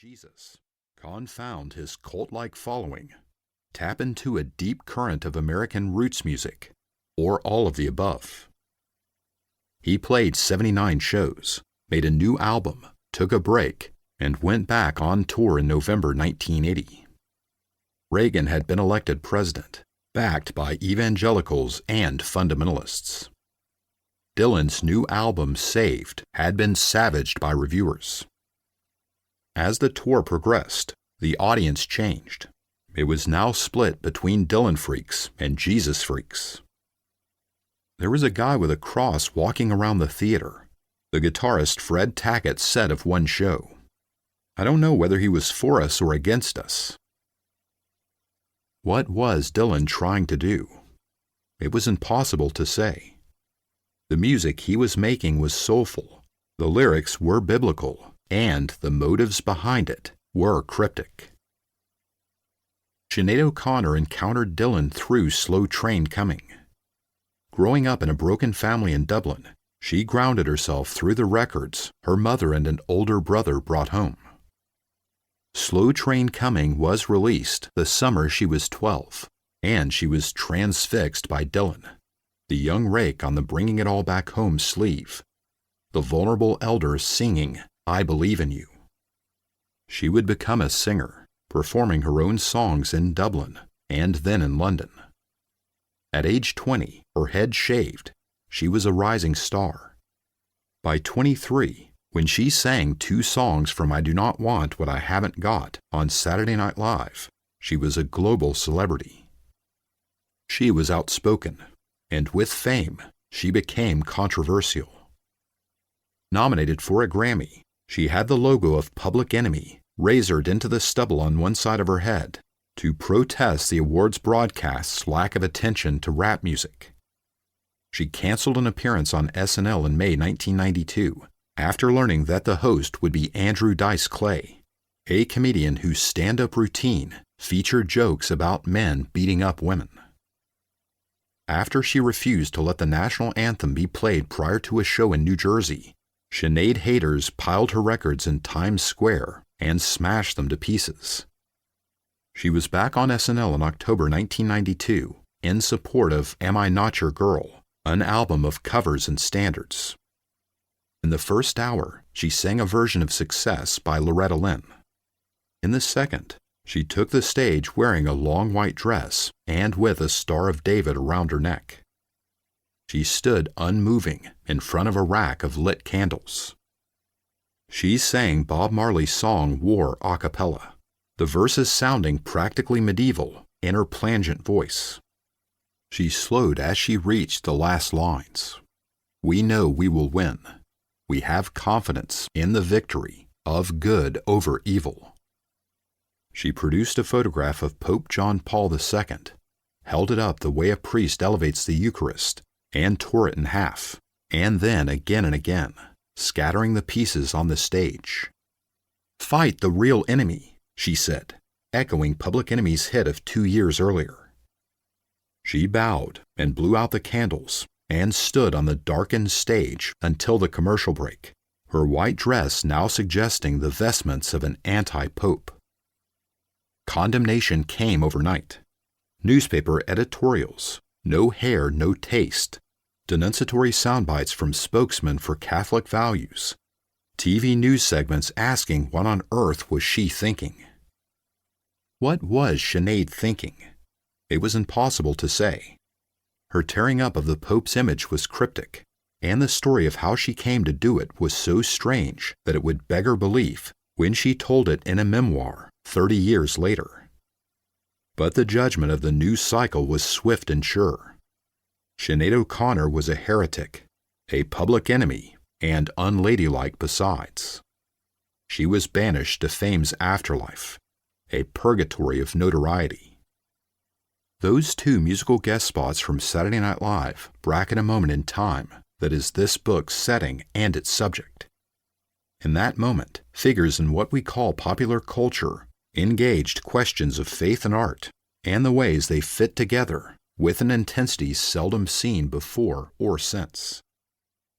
Jesus, confound his cult-like following, tap into a deep current of American roots music, or all of the above. He played 79 shows, made a new album, took a break, and went back on tour in November 1980. Reagan had been elected president, backed by evangelicals and fundamentalists. Dylan's new album, Saved, had been savaged by reviewers. As the tour progressed, the audience changed. It was now split between Dylan freaks and Jesus freaks. There was a guy with a cross walking around the theater, the guitarist Fred Tackett said of one show. I don't know whether he was for us or against us. What was Dylan trying to do? It was impossible to say. The music he was making was soulful, the lyrics were biblical, and the motives behind it were cryptic. Sinead O'Connor encountered Dylan through Slow Train Coming. Growing up in a broken family in Dublin, she grounded herself through the records her mother and an older brother brought home. Slow Train Coming was released the summer she was 12, and she was transfixed by Dylan, the young rake on the Bringing It All Back Home sleeve, the vulnerable elder singing I Believe in You. She would become a singer, performing her own songs in Dublin and then in London. At age 20, her head shaved, she was a rising star. By 23, when she sang 2 songs from I Do Not Want What I Haven't Got on Saturday Night Live, she was a global celebrity. She was outspoken, and with fame, she became controversial. Nominated for a Grammy, she had the logo of Public Enemy razored into the stubble on one side of her head to protest the awards broadcast's lack of attention to rap music. She canceled an appearance on SNL in May 1992 after learning that the host would be Andrew Dice Clay, a comedian whose stand-up routine featured jokes about men beating up women. After she refused to let the national anthem be played prior to a show in New Jersey, Sinead haters piled her records in Times Square and smashed them to pieces. She was back on SNL in October 1992 in support of Am I Not Your Girl, an album of covers and standards. In the first hour, she sang a version of Success by Loretta Lynn. In the second, she took the stage wearing a long white dress and with a Star of David around her neck. She stood unmoving in front of a rack of lit candles. She sang Bob Marley's song War a cappella, the verses sounding practically medieval in her plangent voice. She slowed as she reached the last lines. We know we will win. We have confidence in the victory of good over evil. She produced a photograph of Pope John Paul II, held it up the way a priest elevates the Eucharist, and tore it in half, and then again and again, scattering the pieces on the stage. Fight the real enemy, she said, echoing Public Enemy's hit of 2 years earlier. She bowed and blew out the candles and stood on the darkened stage until the commercial break, her white dress now suggesting the vestments of an anti-pope. Condemnation came overnight. Newspaper editorials, no hair, no taste, denunciatory soundbites from spokesmen for Catholic values, TV news segments asking what on earth was she thinking. What was Sinead thinking? It was impossible to say. Her tearing up of the Pope's image was cryptic, and the story of how she came to do it was so strange that it would beggar belief when she told it in a memoir 30 years later. But the judgment of the news cycle was swift and sure. Sinead O'Connor was a heretic, a public enemy, and unladylike besides. She was banished to fame's afterlife, a purgatory of notoriety. Those 2 musical guest spots from Saturday Night Live bracket a moment in time that is this book's setting and its subject. In that moment, figures in what we call popular culture engaged questions of faith and art and the ways they fit together with an intensity seldom seen before or since.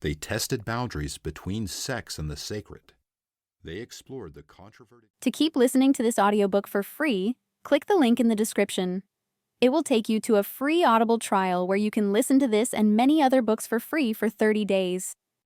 They tested boundaries between sex and the sacred, They explored the controversial. To keep listening to this audiobook for free, click the link in the description. It will take you to a free Audible trial where you can listen to this and many other books for free for 30 days.